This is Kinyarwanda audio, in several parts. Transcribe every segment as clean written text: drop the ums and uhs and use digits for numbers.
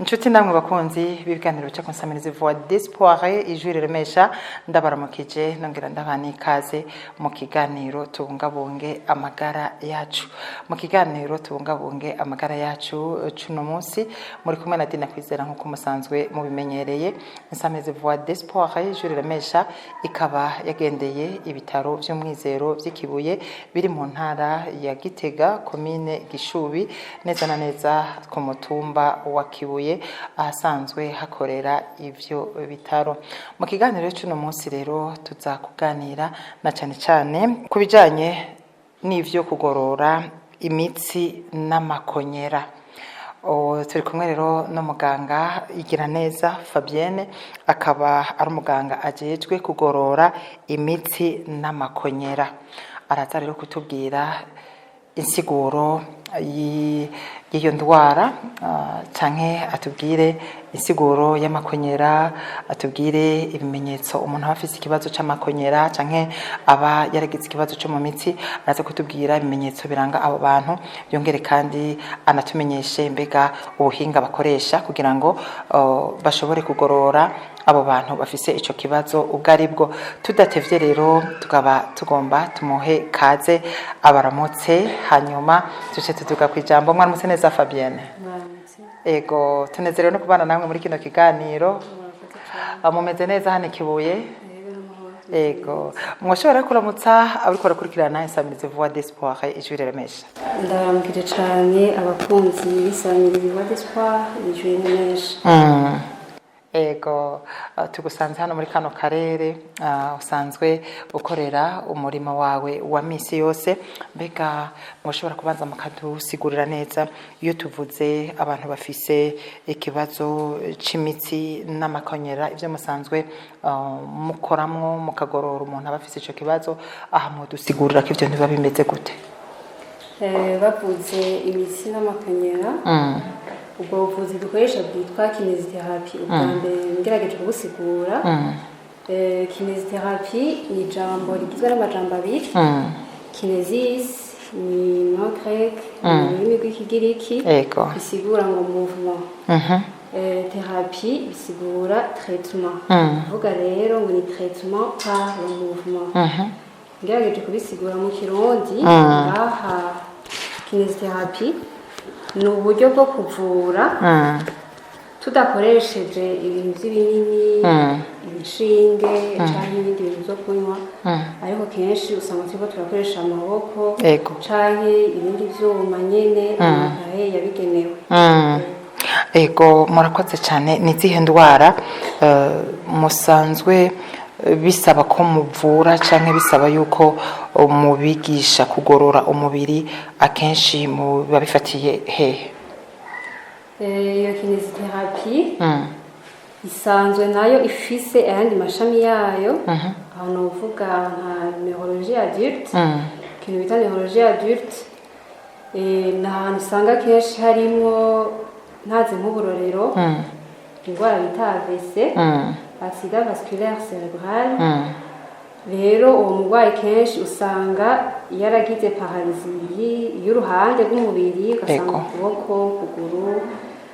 Inshuti namwe bakunzi b'ibiganiro cyo konsamiriza voix d'espoir ijwi riremesha ndabaramukije nongera ndabana ikaze mu kiganiro tubungabunge amagara yacu. Mu kiganiro tubungabunge amagara yacu cuno munsi muri kumwe na Dina Kwizera nkuko musanzwe mubimenyereye. Konsamiriza voix d'espoir ijwi riremesha ikaba yagendeye ibitaro by'umwizero by'ikibuye biri mu ntara ya Gitega komine Gishubi neza na neza ku mutumba wa Kibuye ahasanzwe hakorera ivyo bitaro. Mu kiganiro cy'uno munsi rero tuzakuganira na cyane kubijanye n'ivyo kugorora imitsi n'amakonyera. Turi kumwe rero no muganga Igiraneza Fabienne akaba ari umuganga ajejwe kugorora imitsi n'amakonyera. Araza rero kutubwira insiguro y'iyo ndwara canke atubwire insiguro y'amakonyera, atubwire ibimenyetso umuntu afise ikibazo c'amakonyera canke aba yaragize ikibazo cyo mu mitsi. Araza kutubwira ibimenyetso biranga abo bantu, yongere kandi anatumenyeshe mbega ubuhinga bakoresha kugira ngo bashobore kugorora abo bantu bafise ico kibazo ubwo aribwo. Tudatevye rero tukaba tugomba tumuhe kaze abaramutse, hanyuma tuce tutuga kwijambo. Mwaramutse neza Fabienne? Ego, tunezerewe no kubana namwe muri kino kiganiro. Mumeze neza hano Kibuye? Ego, mwoshobora kuramutsa abiko barakurikirana Insamiriza voix d'espoir ijwi riremesha? Ndaramukije cyane abakunzi b'Insamiriza voix d'espoir ijwi riremesha. Ego, tugusanze hano muri kano karere usanzwe ukorera umurimo wawe wa misi yose. Mbega mwoshobora kubanza mukadusigurira neza iyo tuvuze abantu bafise ikibazo c'imitsi n'amakonyera, ivyo musanzwe mukoramwo mukagorora umuntu abafise ico kibazo, aha mudusigurira ko ivyo ntiba bimeze gute? Bavuze imitsi n'amakonyera, ubwo buvuzi dukoresha bwitwa kinesiotherapy. Ubwa mbere ngerageje kubusigura. Kinesiotherapy ni ijambo rigizwe n'amajambo abiri. Kinesis ni mu grec, ni rurimi rw'ikigiriki, bisigura ngo mouvement. Thérapie bisigura traitement. Uvuga rero ngo ni traitement par le mouvement. Ngerageje kubisigura mu kirundi, ngaha kinesiotherapy ni uburyo bwo kuvura tudakoresheje ibintu by'ibinini, ibishinge cyangwa ibindi bintu byo kunywa, ariko kenshi usanga turiko turakoresha amaboko cyangwa ibindi vyuma nyene amakaye yabigenewe. Ego, murakoze cyane. Ni zihe ndwara musanzwe bisaba ko muvura canke bisaba yuko mubigisha kugorora umubiri akenshi mu babifatiye hehe? Iyo kinesiotherapy isanzwe nayo ifise ayandi mashami yayo. Aho novuga nka neurologie adulte, ikintu bita neurologie adulte, ni ahantu usanga kenshi harimo ntazi nk'uburorero indwara bita AVC, accident vasculaire cérébral. Rero uwo murwayi kenshi usanga yaragize paralysie y'uruhande rw'umubiri, ugasanga ukuboko, kuguru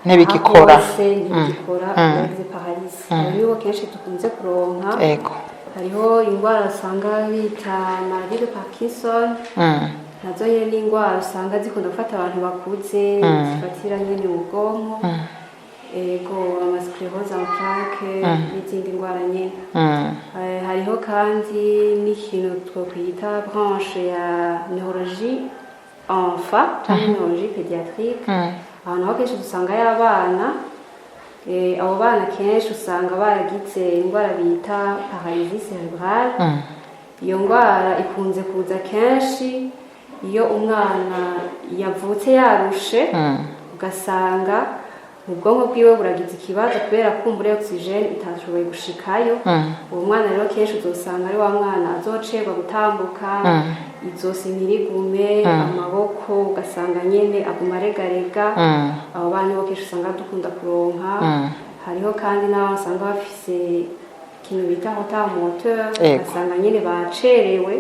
ntibigikora, yaragize paralysie. Niyo kenshi tukunze kuronka. Hariho indwara usanga bita maladie de Parkinson, nazo nyene ni indwara usanga zikunda gufata abantu bakuze, zifatira nyene mu bwonko. Ego, amasclerose en plaque n'izindi ndwara nyene. Hariho kandi n'ikintu twokwita branche ya neurologie enfant cyangwa neurologie pédiatrique. Aho naho kenshi dusanga y'abana. Abo bana kenshi usanga baragize indwara bita paralysie cérébrale. Iyo ndwara ikunze kuza kenshi iyo umwana yavutse yarushe, ugasanga ubwonko bwiwe buragize ikibazo kubera kumbura oxygene itashoboye gushikayo. Uwo mwana rero kenshi uzosanga ari wa mwana azocerwa gutambuka, izosi ntirigume, amaboko ugasanga nyene aguma aregarega. Abo bana bo kenshi usanga dukunda kuronka. Hariho kandi n'abo usanga bafise ikintu bita retard moteur, ugasanga nyene bacerewe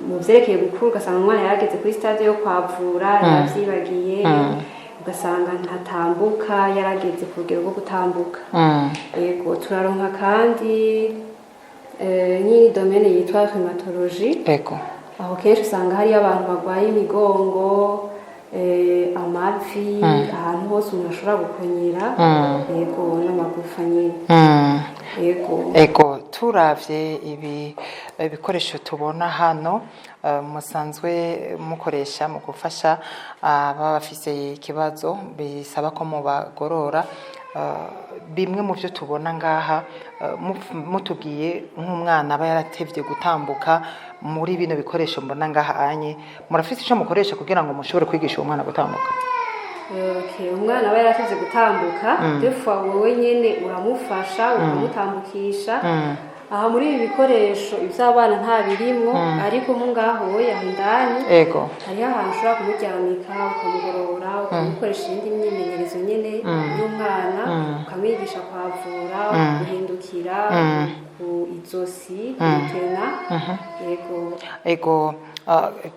mu vyerekeye gukura, ugasanga umwana yarageze kuri stade yo kwavura, yavyibagiye. ugasanga ntatambuka yarageze ku rugero rwo gutambuka. Yego turaronka kandi nyine domene yitwa hematology. Yego aho kenshi usanga hariyo abantu barwaye imigongo, amavi, ahantu hose umuntu ashobora gukonyera, yego n'amagufa nyine. Yego turavye ibikoresho tubona hano musanzwe mukoresha mu gufasha ababa bafise ikibazo bisaba ko mubagorora, bimwe mu byo tubona ngaha mutubwiye nk'umwana aba yaratevye gutambuka, muri bino bikoresho mbona ngaha anye murafite ico mukoresha kugira ngo mushobore kwigisha uwo mwana gutambuka? Umwana aba yaratevye gutambuka, defwa wowe nyene uramufasha ukamutambukisha. Aha muri ibi bikoresho ivy'abana nta birimwo, ariko mu ngaho yahindani hariho ahantu ushobora kumuryamika ukamugorora, ukamukoresha iyindi myimenyerezo nyene y'umwana, ukamwigisha kwavura, guhindukira, ku izosi, kwitena. Ego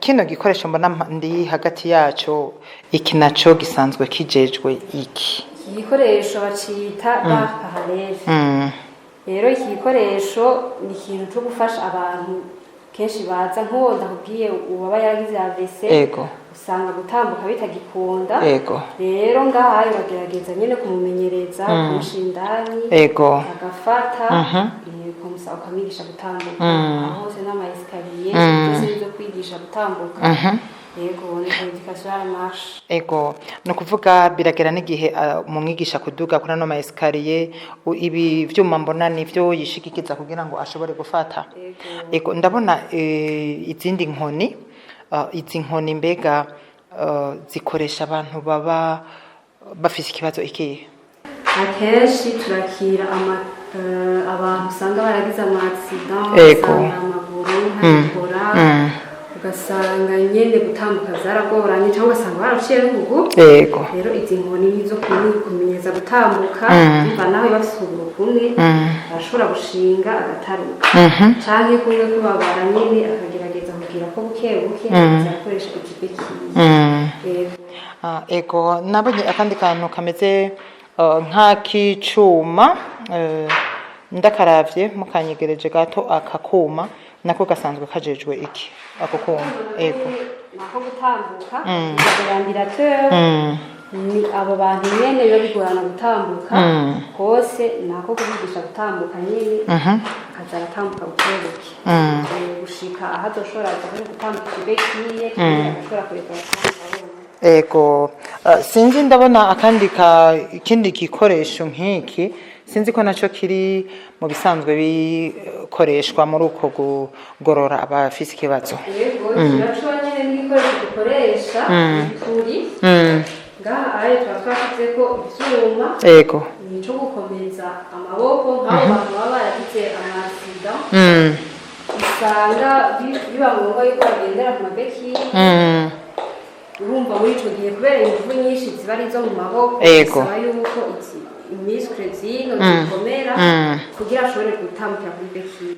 kino gikoresho mbona ndi hagati yaco, iki naco gisanzwe kijejwe iki? Igikoresho bacita parallele. Rero iki gikoresho ni ikintu cyo gufasha abantu kenshi baza nk'uwo ndakubwiye ubaba yaragize AVC, usanga gutambuka bitagikunda. Rero ngaha bagerageza nyene kumumenyereza, kumushindani, agafata ukamwigisha gutambuka. Aho hose n'amayesikariye byose byo kwigisha gutambuka. No kuvuga biragera n'igihe mumwigisha kuduga kuri no maesikariye, ibi vyuma mbona nivyo yishikikiza kugira ngo ashobore gufata. Ndabona izindi nkoni, izi nkoni mbega zikoresha abantu baba bafise ikibazo ikihe? Akenshi turakira abantu usanga baragize ama-accident, amaguru ntakora, ugasanga nyene gutambuka zaragoranye, cyangwa ugasanga baraciye n'umuguru. Rero izi nkoni nizo kumenyeza gutambuka, biva naho bafise ukuguru kumwe barashobora gushinga agataruka, canke kumwe kubabara nyene akagerageza kugira ko buke buke azakoresha ikibekiye. Nabonye akandi kantu kameze nk'akicuma, ndakaravye mukanyegereje gato akakuma nako gasanzwe kajejwe iki? Ako kuma nako gutambuka ventilateur. Ni abo bantu nyene biba bigorana gutambuka hose, nako kubigisha gutambuka nyene akaza aratambuka bukebuke gushika aho azoshobora gutambuka ibekiye, ashobora kureka sinzi ndabona akandi ikindi gikoresho nk'iki, sinzi ko naco kiri mu bisanzwe bikoreshwa muri uko kugorora abafise ikibazo. Naco nyene n'igikoresho dukoresha turi ngaha ayo twashizeko ivyuma nico gukomeza amaboko nk'abo bantu baba baragize ama-accident, usanga biba ngombwa yuko bagendera ku mabeki. Urumva muri ico gihe kubera inguvu nyinshi ziba ari zo mu maboko, bisaba yuko imiskre zino zikomera kugira ashobore gutambukira kuri beki.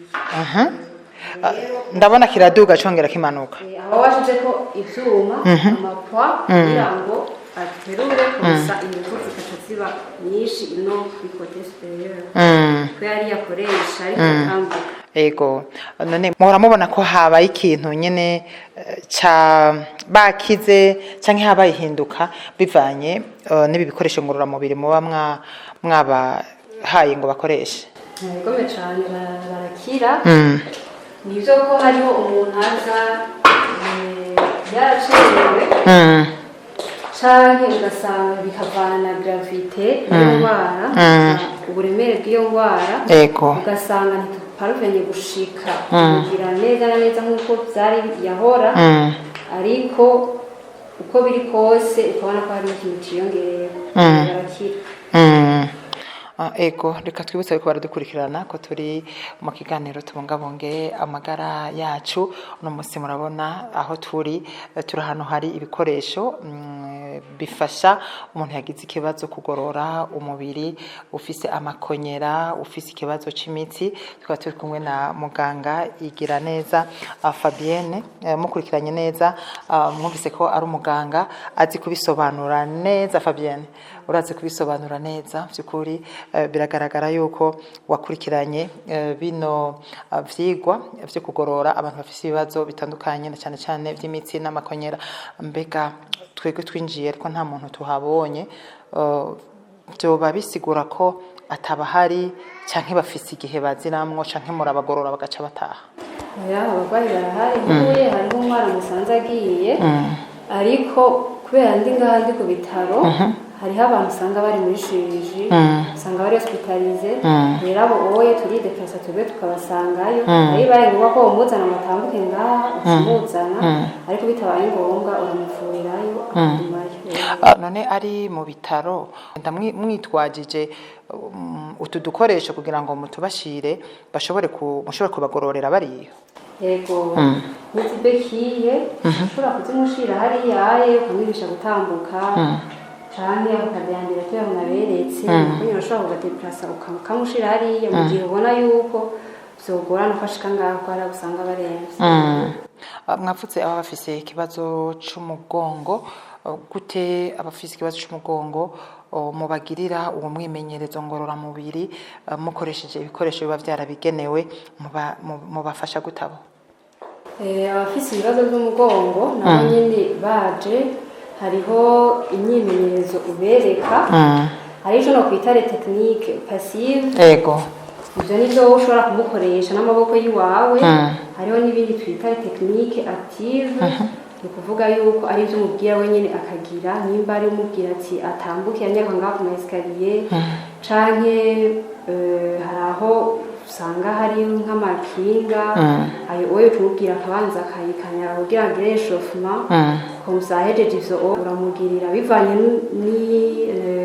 Ndabona kiraduga congera kimanuka. Aho washizeko ivyuma amapwa kugira ngo aterure kusa inguvu zikaca ziba nyinshi ino kuri kote superieur. Kubera yakoresha ariko tambuka. None muhora mubona ko habaye ikintu nyene ca bakize canke habaye hinduka bivanye n'ibi bikoresho ngorora mubiri muba mwabahaye ngo bakoreshe? Gome cyane barakira. Nivyo ko hariho umuntu aza yaracerewe canke ugasanga bikavana na gravite y'indwara, uburemere bw'iyo ndwara, ugasanga ntituparuvenye gushika kugira neza na neza nk'uko vyari yahora, ariko uko biri kose ukabona ko hari ikintu ciyongereye barakira. ego reka twibutse ko baradukurikirana ko turi mu kiganiro tubungabunge amagara yacu. Uno munsi murabona aho turi ahantu hari ibikoresho bifasha umuntu yagize ikibazo kugorora umubiri, ufise amakonyera, ufise ikibazo c'imitsi. Tukaba turi kumwe na muganga Igiraneza Fabienne, mukurikiranye neza, mwumvise ko ari umuganga azi kubisobanura neza. Fabienne, urazi kubisobanura neza by'ukuri, biragaragara yuko wakurikiranye bino vyigwa vyo kugorora abantu bafise ibibazo bitandukanye, na cyane cyane by'imitsi n'amakonyera. Mbega twebwe twinjiye ariko nta muntu tuhabonye, byoba bisigura ko atabahari canke bafise igihe baziramwo canke murabagorora bagaca bataha? Abarwayi barahari, nk'uye hariho umwana musanze agiye, ariko kubera ndi ngaha ndi ku bitaro hariho abantu usanga bari muri chirurgie, usanga bari hospitalize, rero abo oye turi deplasa twebwe tukabasangayo. Ari bari ngombwa ko umuzana batambuke ngaha umuzana, ariko bitabaye ngombwa uramuvurirayo akumayo. None ari mu bitaro mwitwajije utu dukoresho kugira ngo mutubashire mushobore kubagororera bariyo? Yego, n'izibekiye ushobora kuzimushira hariya aye ukamwigisha gutambuka, canke ukavyandira cyo yamunaberetse, kuko ushobora kugadeplasa ukamushira hariya mu gihe ubona yuko vyogorana ko ashika ngaho ko ari gusanga baremvye. Mwavutse aba bafise ikibazo c'umugongo, gute abafise ikibazo c'umugongo mubagirira uwo mwimenyerezo ngororamubiri mukoresheje ibikoresho biba vyarabigenewe, mubafasha gutabo? Abafise ibibazo by'umugongo nabo nyene baje, hariho imyimenyerezo ubereka, hari ico no kwita technique passive. Ego, ivyo nivyo ushobora kumukoresha n'amaboko yiwawe. Hariho n'ibindi twita technique active, ni kuvuga yuko ari byo umubwira wenyine akagira, nimba ari umubwira ati atambuke yanyaruka ngaho ku maeskaliye, canke hari aho usanga hari nk'amakinga, ayo oyo tumubwira akabanza akayikanyara kugira ngo agire echauffement, kumusahejeje ivyo uramugirira bivanye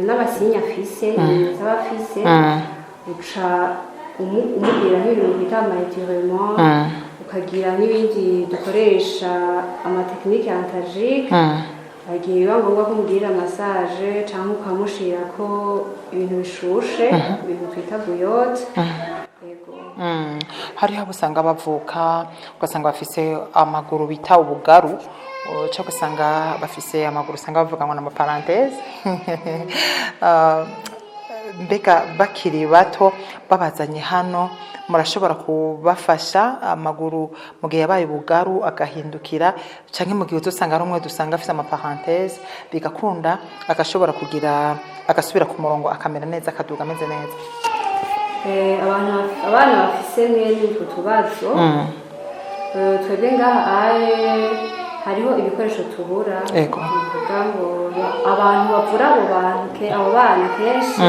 n'abasinya afise, ibimenyetso aba afise, uca umubwira nk'ibintu bita amaetirement, ukagira n'ibindi dukoresha amatekinike antalgique, agiye biba ngombwa ko umugirira massage cyangwa ukamushira ko ibintu bishushe, ibintu twita bouillotte. Hariho abo usanga bavuka ugasanga bafise amaguru bita ubugaru, cyangwa usanga bafise amaguru usanga bavuga ngo n'amaparenthèse. Mbega bakiri bato babazanye hano, murashobora kubafasha amaguru mu gihe yabaye ubugaru agahindukira, canke mu gihe uzosanga ari umwe dusanga afise amaparenthèse bigakunda agashobora kugira agasubira ku murongo akamera neza akaduga ameze neza? Abana bafise mwene utwo tubazo, twebwe ngaha hariho ibikoresho tubura. Kuvuga ngo abantu bavura abo bana kenshi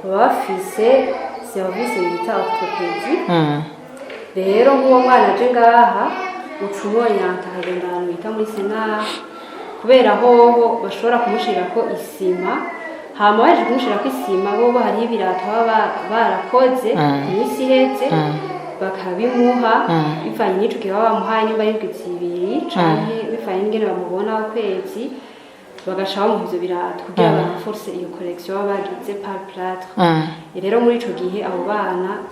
baba bafise service bita orthopédie. Rero nk'uwo mwana aje ngaha uca umwonyanta akagenda ahantu bita muri Senar, kubera hoho bashobora kumushirako isima. Hama baje kumushirako isima, bobo hariho ibirato baba barakoze imisi iheze bakabimuha, bivanye n'ico gihe baba bamuhaye, nimba ari indwi zibiri canke bivanye n'ingene bamubona ukwezi, bagaca bamuha ivyo birato kugira baforce iyo collection baba bagize par plâtre. Rero muri ico gihe abo bana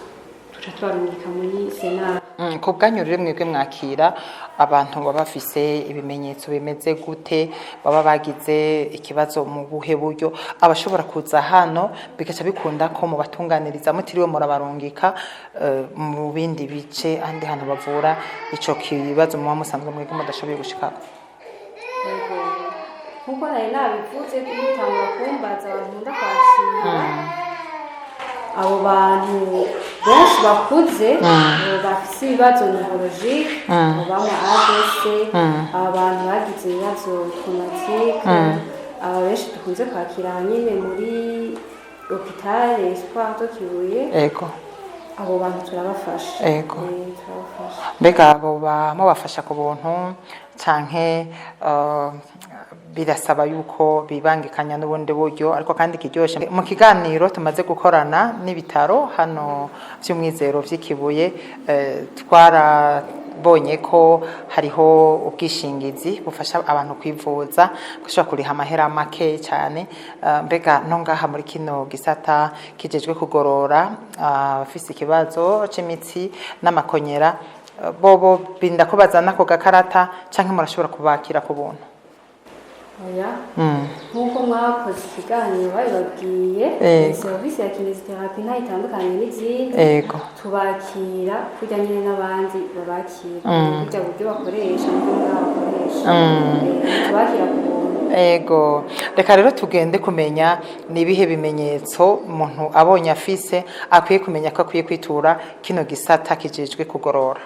tuca tubarungika muri Senar. Ku bwanyu rero mwebwe mwakira abantu baba bafise ibimenyetso bimeze gute, baba bagize ikibazo mu buhe buryo, abashobora kuza hano bigaca bikunda ko mubatunganiriza mutiriwe murabarungika mu bindi bice andi hantu bavura ico kibazo muba musanzwe mwebwe mudashoboye gushikako? Nkuko nari nabivuze, bitangura kumbaza abantu nkunda kwakira, abo bantu benshi bakuze bafise ibibazo neurologique, bamwe AVC, abantu bagize ibibazo traumatique, aba benshi dukunze kwakira nyine muri hôpital Espoir de Kibuye. Abo bantu turabafasha. Mbega abo mubafasha ku buntu canke birasaba yuko bibangikanya n'ubundi buryo ariko kandi kiryoshe. Mu kiganiro tumaze gukorana n'ibitaro hano by'umwizero vy'ikibuye twarabonye ko hariho ubwishingizi bufasha abantu kwivuza gushobora kuriha amahera make cyane. Mbega no ngaha muri kino gisata kijejwe kugorora abafise ikibazo c'imitsi n'amakonyera bobo binda ko bazana ko gakarata canke murashobora kubakira ku buntu? Oya, nk'uko mwakoze ikiganiro babibabwiye serivisi ya kinesiterapi nta itandukanye n'izindi, tubakira kujya nyine n'abandi babakira kujya buryo bakoresha n'ubwo bakoresha tubakira ku buntu. Reka rero tugende kumenya nibihe bimenyetso umuntu abonye afise akwiye kumenya ko akwiye kwitura kino gisata kijejwe kugorora.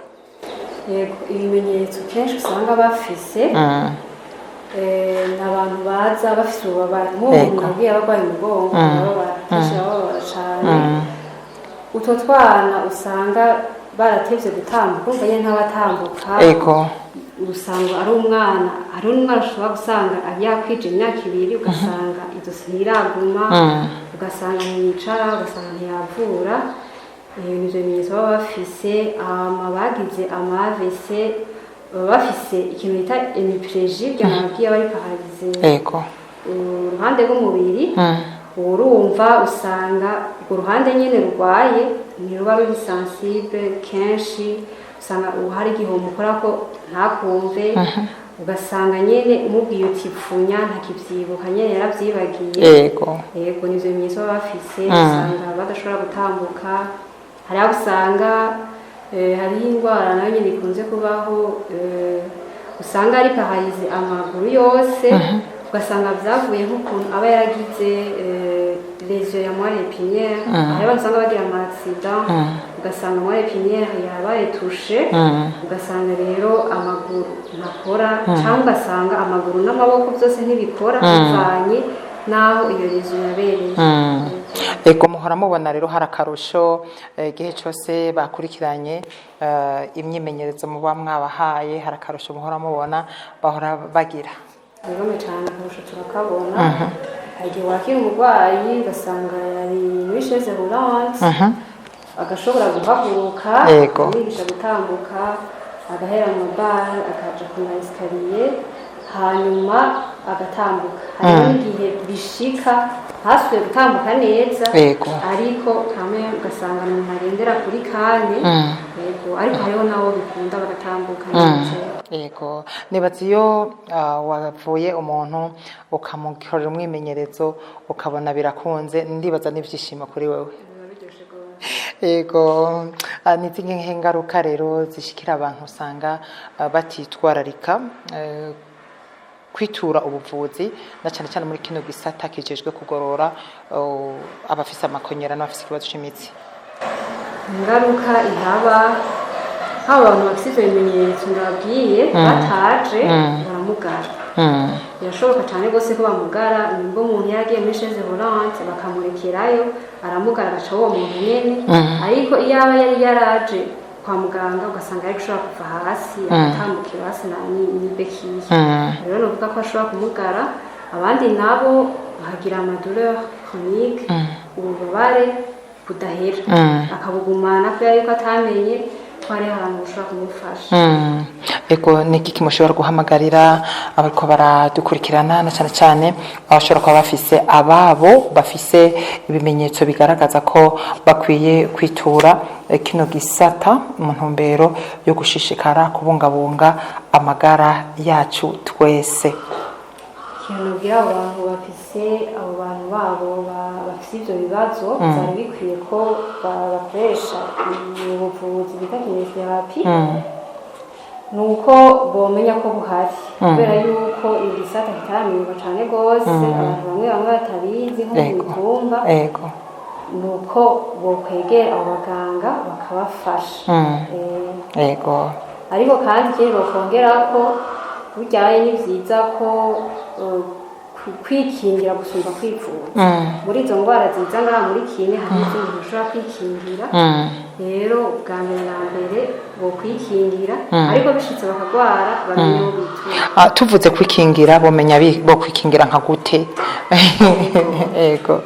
Ibimenyetso kenshi usanga bafise n'abantu baza bafise ububabare nk'umuntu agiye abarwaye umugongo bababara cyane. Utwo twana usanga baratevye gutambuka umva nyene ntabatambuka, usanga ari umwana ashobora gusanga yakwije imyaka 2 ugasanga izosi ntiraguma, ugasanga ntiyicara, ugasanga ntiyavura. Ivyo bimenyetso baba bafise bagize amavese, bafise ikintu bita hemiplegie by'amabwiye bari paralize uruhande rw'umubiri. Urumva usanga uruhande nyene rurwaye ntiruba ruri sensible, kenshi usanga hari igihombo ukora ko ntakumve, ugasanga nyene umubwiye uti pfunya ntakivyibuka nyene yaravyibagiye. Nivyo bimenyetso baba bafise, usanga badashobora gutambuka. Hari aho usanga hariho indwara nayo nyine ikunze kubaho, usanga ari paralize amaguru yose, ugasanga byavuye nk'ukuntu aba yaragize lesion ya moelle épinière. Hari abantu usanga bagira ama accident, ugasanga moelle épinière yabaye touché, ugasanga rero amaguru ntakora, cyangwa ugasanga amaguru n'amaboko byose ntibikora bivanye naho iyo lesion yabereye. Muhora mubona rero hari akarusho igihe cyose bakurikiranye imyimenyerezo muba mwabahaye, hari akarusho muhora mubona bahora bagira? Bigome cyane akarusho turakabona. Igihe wakira umurwayi ugasanga yari muri chaise roulante, agashobora guhaguruka yigisha gutambuka, agahera mu bar akaja ku esikariye hanyuma agatambuka. Hariho n'igihe bishika hasubiye gutambuka neza, ariko kamwe ugasanga umuntu agendera kuri kane, ariko hariho nabo bikunda bagatambuka neza. Nibaza iyo wavuye umuntu ukamukorera umwimenyerezo ukabona birakunze, ndibaza n'ivyishimo kuri wewe. Nizinge ngaruka rero zishikira abantu usanga batitwararika kwitura ubuvuzi na cyane cyane muri kino gisata kijejwe kugorora abafise amakonyera n'abafise ikibazo c'imitsi? Ingaruka ihaba abantu bafise ibimenyetso ndabwiye bataje baramugara. Birashoboka cyane gose ko bamugara, nimba umuntu yagiye muri chaise roulante bakamurekerayo aramugara agaca uwo muntu nyene, ariko iyo aba yari yaraje kwa muganga ugasanga ari gushobora kuva hasi agatambukira hasi n'ibekiye, rero novuga ko ashobora kumugara. Abandi nabo bahagira amadouleur chronique, ububabare budahera, akabugumana kubera yuko atamenye ko ari ahantu ushobora kumufasha. Niki kimushobora guhamagarira abariko baradukurikirana na cyane cyane abashobora kuba bafise ababo bafise ibimenyetso bigaragaza ko bakwiye kwitura kino gisata mu ntumbero yo gushishikara kubungabunga amagara yacu twese? Nubwira abantu bafise abo bantu babo bafise ivyo bibazo, byari bikwiye ko bakoresha ubuvuzi bita kinesiterapi, nuko bomenya ko buhari, kubera yuko igisata kitaramenyerwa cyane gose, abantu bamwe batabizi nko mu mitumba, nuko bokwegera abo baganga bakabafasha. Ariko kandi ikindi bokongera ko buryaye ni vyiza ko kwikingira gusumba kwivuza. Muri izo ndwara ziza ngaha muri kine hari izindi ushobora kwikingira. Rero bwa mbere na mbere bo kwikingira ariko bishitse bakagwara bamenye uko bitura. Tuvuze kwikingira bomenya bo kwikingira nka gute? Ego.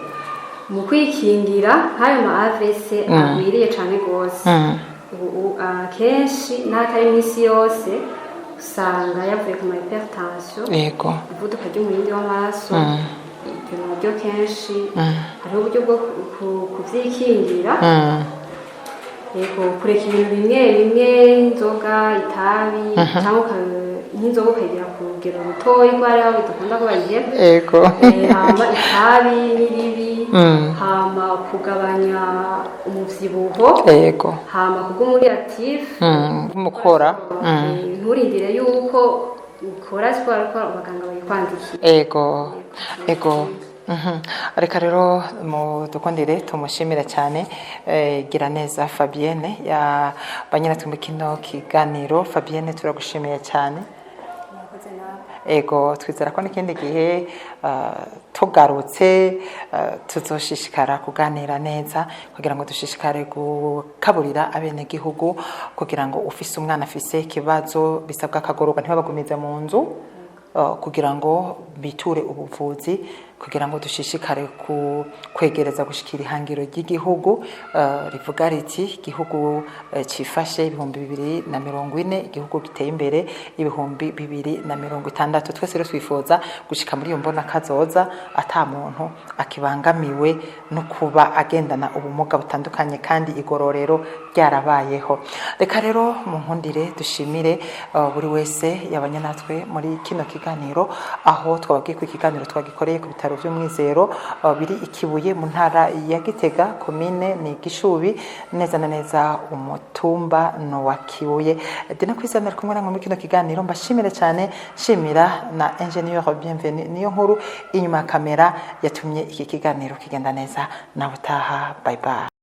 Mu kwikingira hayo ma AVC agwiriye cyane gose. Kenshi n'atari mwisi yose usanga yavuye ku ma hypertension. Yego. Ivuduka ry'umurindi w'amaraso. Ibyo nabyo kenshi hariho uburyo bwo kuvyikingira. Yego, kureka ibintu bimwe bimwe inzoga, itabi cyangwa nk'inzoga ukagera ku rugero rutoya ko hariho bidakunda ko bayihera. Yego. Hama itabi n'iribi, hama kugabanya umuvyibuho. Yego. Hama kuguma uri active. Mukora. Nturindire yuko ukora siporo ko abaganga bayikwandikiye. Ego. Ego. Reka rero dukundire tumushimira cyane Giraneza Fabienne ya banyina mu kino kiganiro. Fabienne turagushimiye cyane. Ego, twizera ko n'ikindi gihe tugarutse tuzoshishikara kuganira neza kugira ngo dushishikare gukaburira abene gihugu kugira ngo ufise umwana afise ikibazo bisabwa akagororwa ntibabagumize mu nzu kugira ngo biture ubuvuzi kugira ngo dushishikare kwegereza gushikira ihangiro ry'igihugu rivuga riti igihugu cifashe 2040 igihugu giteye imbere 2060 twese rero twifuza gushika muri iyo mbona kazoza ata muntu akibangamiwe no kuba agendana ubumuga butandukanye kandi igororero ryarabayeho. Reka rero mu nkundire dushimire buri wese yabanye natwe muri kino kiganiro aho twabagiye ku kiganiro twagikoreye ku bitaro by'umwizero biri Ikibuye mu ntara ya Gitega komine ni Gishubi neza na neza umutumba no wa Kibuye. Dina kwizana kumwe namwe muri kino kiganiro mbashimire cyane shimira na ingenieur bienvenue niyo nkuru inyuma kamera yatumye iki kiganiro kigenda neza na utaha. Bye bye.